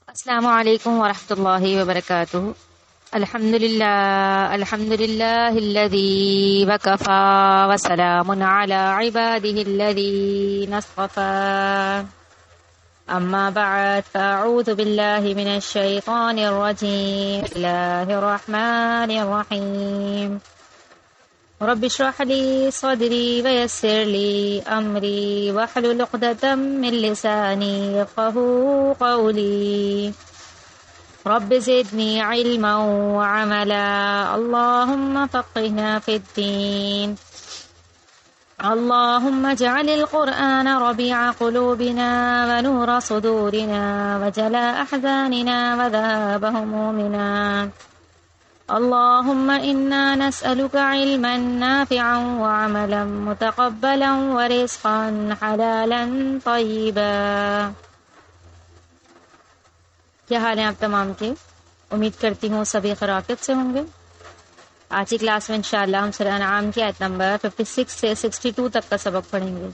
السلام علیکم ورحمۃ اللہ وبرکاتہ۔ الحمد للہ الذی وکفا وسلام علی عباده الذین اصطفى اما بعد فاعوذ باللہ من الشیطان الرجیم بسم اللہ الرحمن الرحیم رب اشرح لی صدری ویسر لی امری واحلل عقدۃ من لسانی یفقهوا قولی رب زدنی علما وعملا اللهم فقهنا في الدين اللهم اجعل القرآن ربيع قلوبنا ونور صدورنا وجلاء أحزاننا وذهاب همومنا اللهم إنا نسألك علما نافعا وعملا متقبلا ورزقا حلالا طيبا۔ کیا حال ہیں آپ تمام کے؟ امید کرتی ہوں سبھی خیریت سے ہوں گے۔ آج کی کلاس میں انشاءاللہ ہم سورہ انعام کی آیت نمبر 56 سے 62 تک کا سبق پڑھیں گے۔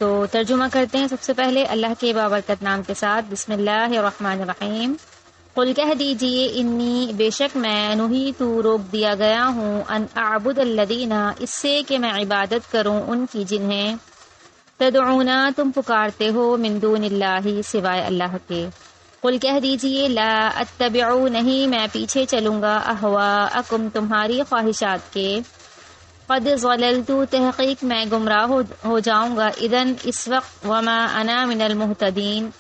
تو ترجمہ کرتے ہیں۔ سب سے پہلے اللہ کے بابرکت نام کے ساتھ بسم اللہ الرحمن الرحیم۔ قل کہہ دیجئے انی بے شک میں نہیت روک دیا گیا ہوں ان اعبد الذین اس سے کہ میں عبادت کروں ان کی جنہیں تدعونا تم پکارتے ہو من دون اللہ سوائے اللہ کے۔ قل کہہ دیجئے لا اتبع نہیں میں پیچھے چلوں گا اہواءکم تمہاری خواہشات کے، قد ضللت تحقیق میں گمراہ ہو جاؤں گا اذن اس وقت، وما انا من المہتدین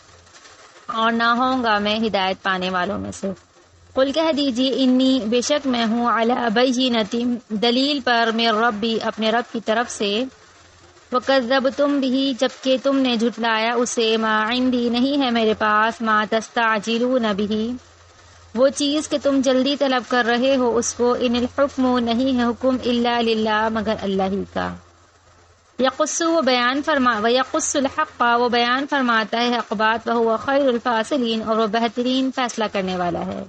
اور نہ ہوں گا میں ہدایت پانے والوں میں سے۔ قل کہہ دیجئے انی بے شک میں ہوں علی بینۃ دلیل پر من ربی اپنے رب کی طرف سے، وکذبتم بہ جبکہ تم نے جھٹلایا اسے، ما عندی نہیں ہے میرے پاس، ما تستعجلون بہ وہ چیز کہ تم جلدی طلب کر رہے ہو اس کو، ان الحکم نہیں ہے حکم الا للہ مگر اللہ ہی کا، یقص وہ بیان ویقص الحق وہ بیان فرماتا ہے حق بات، وہو خیر الفاصلین اور وہ بہترین فیصلہ کرنے والا ہے۔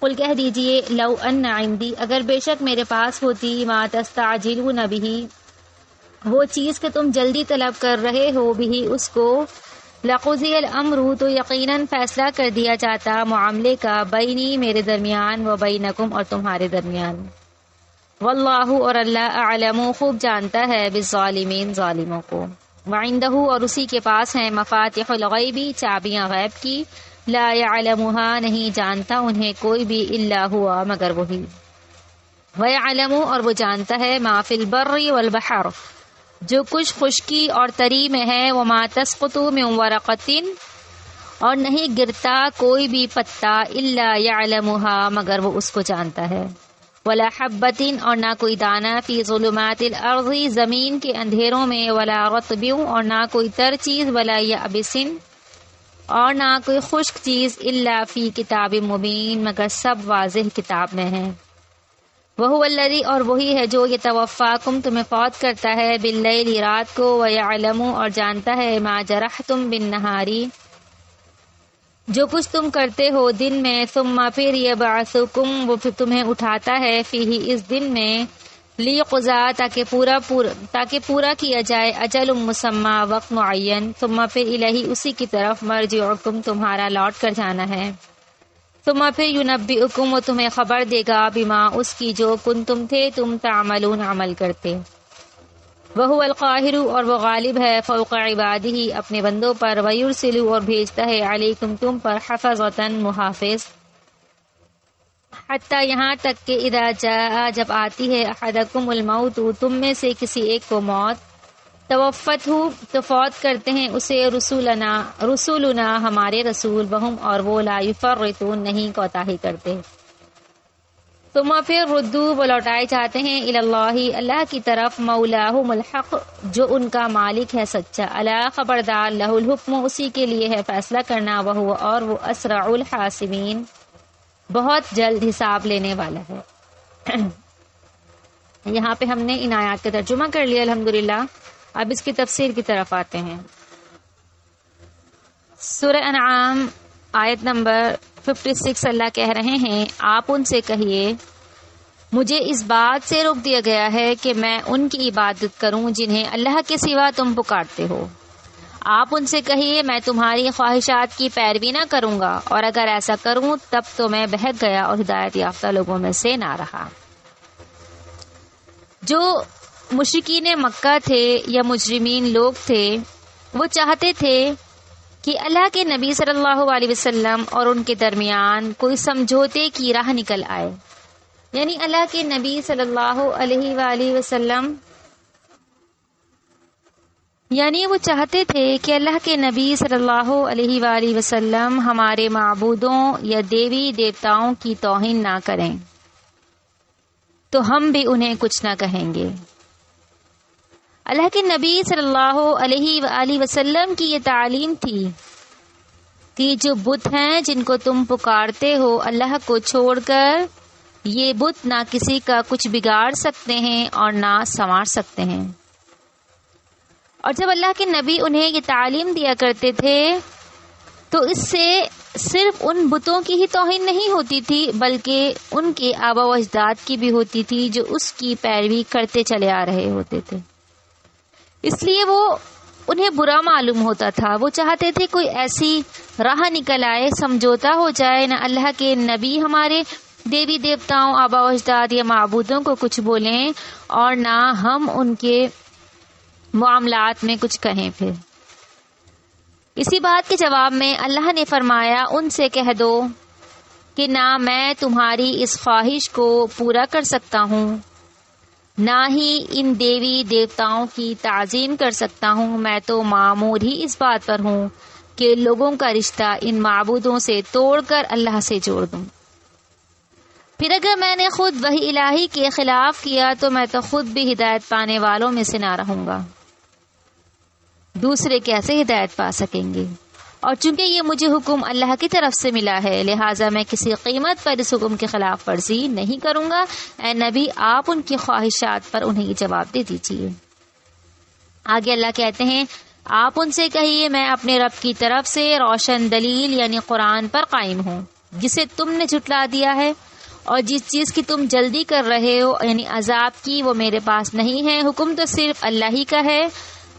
قل کہہ دیجئے لو ان عندی اگر بے شک میرے پاس ہوتی، ما تستعجلون بہ وہ چیز کہ تم جلدی طلب کر رہے ہو بھی اس کو، لقضی الامر تو یقیناً فیصلہ کر دیا جاتا معاملے کا، بینی میرے درمیان، و بینکم اور تمہارے درمیان، واللہ اور اللہ اعلم خوب جانتا ہے بالظالمین ظالموں کو، وعندہ اور اسی کے پاس ہیں مفاتح الغیبی چابیاں غیب کی، لا یعلمها نہیں جانتا انہیں کوئی بھی الا ہوا مگر وہی، ویعلم اور وہ جانتا ہے ما فی البر والبحر جو کچھ خشکی اور تری میں ہے، وما تسقط من ورقۃ اور نہیں گرتا کوئی بھی پتا، الا یعلمها مگر وہ اس کو جانتا ہے، ولا حبۃ اور نہ کوئی دانہ، فی ظلمات الارض زمین کے اندھیروں میں، ولا رطب اور نہ کوئی تر چیز، ولا یابس اور نہ کوئی خشک چیز، الا فی کتاب مبین مگر سب واضح کتاب میں ہے، وہو الذی اور وہی ہے جو یتوفاکم تمہیں فوت کرتا ہے، باللیل رات کو، ویعلم اور جانتا ہے ما جرحتم بالنہار جو کچھ تم کرتے ہو دن میں، ثم پھر یبعثکم وہ پھر تمہیں اٹھاتا ہے، فیہ اس دن میں، لیقضا تاکہ پورا کیا جائے، اجل مسمى وقت معین، ثم پھر الیہ اسی کی طرف، مرجعکم تمہارا لوٹ کر جانا ہے، ثم پھر ینبئکم وہ تمہیں خبر دے گا، بما اس کی جو کنتم تھے تم تعملون عمل کرتے، وہو القاہر اور وہ غالب ہے، فوق عبادہ اپنے بندوں پر، ویرسل اور بھیجتا ہے، علیکم تم پر، حفظۃ محافظ، حتی یہاں تک کہ اذا جاء جب آتی ہے، احدکم الموت تم میں سے کسی ایک کو موت، توفتہ تو فوت کرتے ہیں اسے، رسولنا ہمارے رسول، وہم اور وہ لا یفرطون نہیں کوتاہی کرتے، ثم پھر ردو وہ لوٹائے جاتے ہیں، اللہ اللہ کی طرف، مولاہم الحق جو ان کا مالک ہے سچا، الا خبردار، لہ الحکم اسی کے لیے ہے فیصلہ کرنا، وہو اور وہ اسرع الحاسبین بہت جلد حساب لینے والا ہے۔ یہاں پہ ہم نے ان آیات کا ترجمہ کر لیا الحمدللہ۔ اب اس کی تفسیر کی طرف آتے ہیں۔ سورہ انعام آیت نمبر 56 اللہ کہہ رہے ہیں، آپ ان سے کہیے مجھے اس بات سے روک دیا گیا ہے کہ میں ان کی عبادت کروں جنہیں اللہ کے سوا تم پکارتے ہو۔ آپ ان سے کہیے میں تمہاری خواہشات کی پیروی نہ کروں گا، اور اگر ایسا کروں تب تو میں بہک گیا اور ہدایت یافتہ لوگوں میں سے نہ رہا۔ جو مشرکین مکہ تھے یا مجرمین لوگ تھے، وہ چاہتے تھے کہ اللہ کے نبی صلی اللہ علیہ وسلم اور ان کے درمیان کوئی سمجھوتے کی راہ نکل آئے، یعنی اللہ کے نبی صلی اللہ علیہ وآلہ وسلم، یعنی وہ چاہتے تھے کہ اللہ کے نبی صلی اللہ علیہ وآلہ وسلم ہمارے معبودوں یا دیوی دیوتاؤں کی توہین نہ کریں تو ہم بھی انہیں کچھ نہ کہیں گے۔ اللہ کے نبی صلی اللہ علیہ وآلہ وسلم کی یہ تعلیم تھی کہ جو بت ہیں جن کو تم پکارتے ہو اللہ کو چھوڑ کر، یہ بت نہ کسی کا کچھ بگاڑ سکتے ہیں اور نہ سنوار سکتے ہیں۔ اور جب اللہ کے نبی انہیں یہ تعلیم دیا کرتے تھے تو اس سے صرف ان بتوں کی ہی توہین نہیں ہوتی تھی، بلکہ ان کے آبا و اجداد کی بھی ہوتی تھی جو اس کی پیروی کرتے چلے آ رہے ہوتے تھے۔ اس لیے وہ انہیں برا معلوم ہوتا تھا۔ وہ چاہتے تھے کوئی ایسی راہ نکل آئے، سمجھوتا ہو جائے، نہ اللہ کے نبی ہمارے دیوی دیوتاؤں، آبا و اجداد یا معبودوں کو کچھ بولیں اور نہ ہم ان کے معاملات میں کچھ کہیں۔ پھر اسی بات کے جواب میں اللہ نے فرمایا ان سے کہہ دو کہ نہ میں تمہاری اس خواہش کو پورا کر سکتا ہوں، نہ ہی ان دیوی دیوتاؤں کی تعظیم کر سکتا ہوں، میں تو مامور ہی اس بات پر ہوں کہ لوگوں کا رشتہ ان معبودوں سے توڑ کر اللہ سے جوڑ دوں۔ پھر اگر میں نے خود وحی الہی کے خلاف کیا تو میں تو خود بھی ہدایت پانے والوں میں سے نہ رہوں گا، دوسرے کیسے ہدایت پا سکیں گے؟ اور چونکہ یہ مجھے حکم اللہ کی طرف سے ملا ہے، لہٰذا میں کسی قیمت پر اس حکم کی خلاف ورزی نہیں کروں گا۔ اے نبی، آپ ان کی خواہشات پر انہیں یہ جواب دے دیجیے۔ آگے اللہ کہتے ہیں آپ ان سے کہیے میں اپنے رب کی طرف سے روشن دلیل یعنی قرآن پر قائم ہوں، جسے تم نے جھٹلا دیا ہے، اور جس چیز کی تم جلدی کر رہے ہو یعنی عذاب کی، وہ میرے پاس نہیں ہے۔ حکم تو صرف اللہ ہی کا ہے،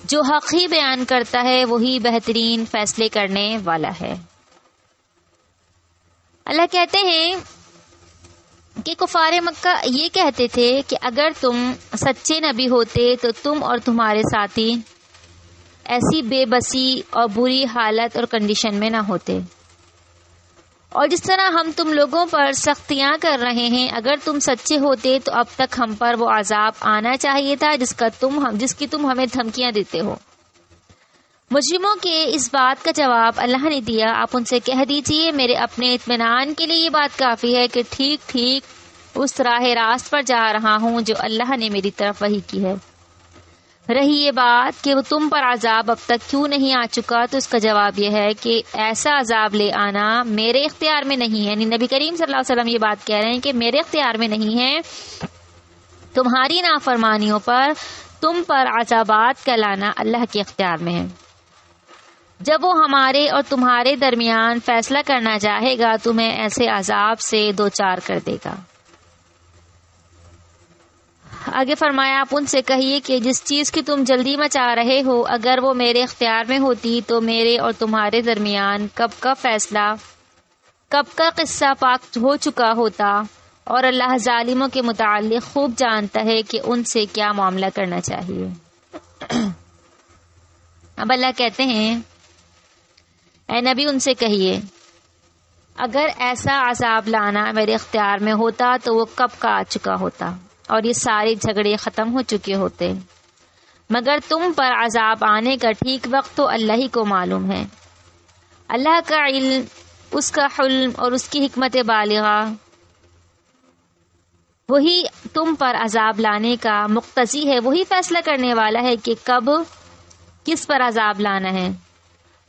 جو حق ہی بیان کرتا ہے وہی بہترین فیصلے کرنے والا ہے۔ اللہ کہتے ہیں کہ کفار مکہ یہ کہتے تھے کہ اگر تم سچے نبی ہوتے تو تم اور تمہارے ساتھی ایسی بے بسی اور بری حالت اور کنڈیشن میں نہ ہوتے، اور جس طرح ہم تم لوگوں پر سختیاں کر رہے ہیں، اگر تم سچے ہوتے تو اب تک ہم پر وہ عذاب آنا چاہیے تھا جس کی تم ہمیں دھمکیاں دیتے ہو۔ مجرموں کے اس بات کا جواب اللہ نے دیا، آپ ان سے کہہ دیجئے میرے اپنے اطمینان کے لیے یہ بات کافی ہے کہ ٹھیک ٹھیک اس راہ راست پر جا رہا ہوں جو اللہ نے میری طرف وحی کی ہے۔ رہی یہ بات کہ وہ تم پر عذاب اب تک کیوں نہیں آ چکا، تو اس کا جواب یہ ہے کہ ایسا عذاب لے آنا میرے اختیار میں نہیں ہے، یعنی نبی کریم صلی اللہ علیہ وسلم یہ بات کہہ رہے ہیں کہ میرے اختیار میں نہیں ہے، تمہاری نافرمانیوں پر تم پر عذابات کا لانا اللہ کے اختیار میں ہے۔ جب وہ ہمارے اور تمہارے درمیان فیصلہ کرنا چاہے گا تمہیں ایسے عذاب سے دوچار کر دے گا۔ آگے فرمایا آپ ان سے کہیے کہ جس چیز کی تم جلدی مچا رہے ہو اگر وہ میرے اختیار میں ہوتی تو میرے اور تمہارے درمیان کب کا فیصلہ، کب کا قصہ پاک ہو چکا ہوتا، اور اللہ ظالموں کے متعلق خوب جانتا ہے کہ ان سے کیا معاملہ کرنا چاہیے۔ اب اللہ کہتے ہیں اے نبی ان سے کہیے اگر ایسا عذاب لانا میرے اختیار میں ہوتا تو وہ کب کا آ چکا ہوتا اور یہ سارے جھگڑے ختم ہو چکے ہوتے، مگر تم پر عذاب آنے کا ٹھیک وقت تو اللہ ہی کو معلوم ہے۔ اللہ کا علم، اس کا حلم اور اس کی حکمت بالغہ وہی تم پر عذاب لانے کا مقتضی ہے، وہی فیصلہ کرنے والا ہے کہ کب کس پر عذاب لانا ہے،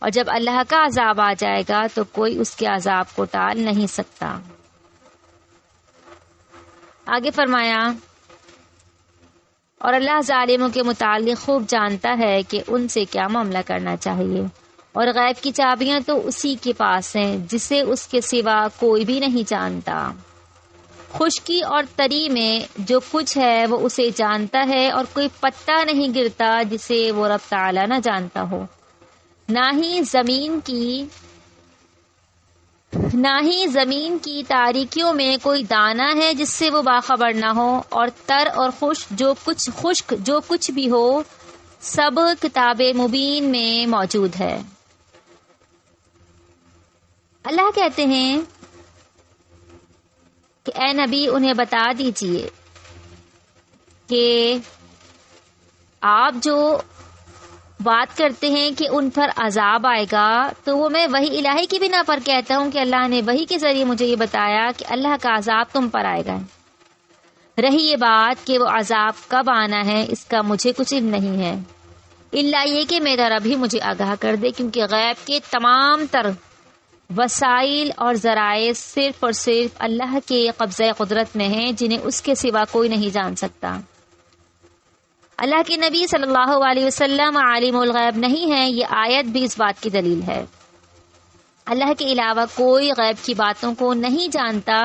اور جب اللہ کا عذاب آ جائے گا تو کوئی اس کے عذاب کو ٹال نہیں سکتا۔ آگے فرمایا اور اللہ ظالموں کے متعلق خوب جانتا ہے کہ ان سے کیا معاملہ کرنا چاہیے، اور غیب کی چابیاں تو اسی کے پاس ہیں جسے اس کے سوا کوئی بھی نہیں جانتا۔ خشکی اور تری میں جو کچھ ہے وہ اسے جانتا ہے، اور کوئی پتا نہیں گرتا جسے وہ رب تعالی نہ جانتا ہو۔ نہ ہی زمین کی تاریکیوں میں کوئی دانہ ہے جس سے وہ باخبر نہ ہو، اور تر اور خشک جو کچھ بھی ہو سب کتاب مبین میں موجود ہے۔ اللہ کہتے ہیں کہ اے نبی انہیں بتا دیجئے کہ آپ جو بات کرتے ہیں کہ ان پر عذاب آئے گا، تو وہ میں وحی الہی کی بنا پر کہتا ہوں کہ اللہ نے وحی کے ذریعے مجھے یہ بتایا کہ اللہ کا عذاب تم پر آئے گا۔ رہی یہ بات کہ وہ عذاب کب آنا ہے، اس کا مجھے کچھ علم نہیں ہے، الا یہ کہ میرا رب ہی مجھے آگاہ کر دے، کیونکہ غیب کے تمام تر وسائل اور ذرائع صرف اور صرف اللہ کے قبضہ قدرت میں ہیں، جنہیں اس کے سوا کوئی نہیں جان سکتا۔ اللہ کے نبی صلی اللہ علیہ وسلم عالم الغیب نہیں ہے، یہ آیت بھی اس بات کی دلیل ہے۔ اللہ کے علاوہ کوئی غیب کی باتوں کو نہیں جانتا،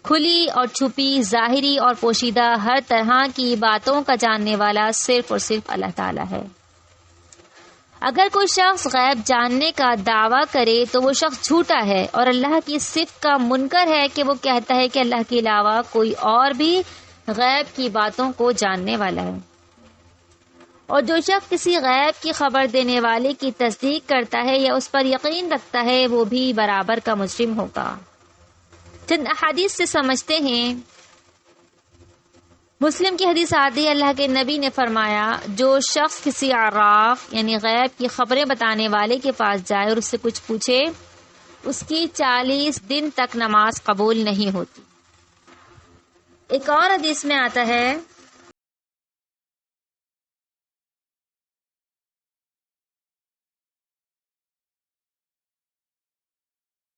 کھلی اور چھپی، ظاہری اور پوشیدہ، ہر طرح کی باتوں کا جاننے والا صرف اور صرف اللہ تعالی ہے۔ اگر کوئی شخص غیب جاننے کا دعویٰ کرے تو وہ شخص جھوٹا ہے اور اللہ کی صفت کا منکر ہے کہ وہ کہتا ہے کہ اللہ کے علاوہ کوئی اور بھی غیب کی باتوں کو جاننے والا ہے۔ اور جو شخص کسی غیب کی خبر دینے والے کی تصدیق کرتا ہے یا اس پر یقین رکھتا ہے، وہ بھی برابر کا مجرم ہوگا۔ چند احادیث سے سمجھتے ہیں۔ مسلم کی حدیث آتی ہے، اللہ کے نبی نے فرمایا، جو شخص کسی عراف یعنی غیب کی خبریں بتانے والے کے پاس جائے اور اس سے کچھ پوچھے، اس کی 40 دن تک نماز قبول نہیں ہوتی۔ ایک اور حدیث میں آتا ہے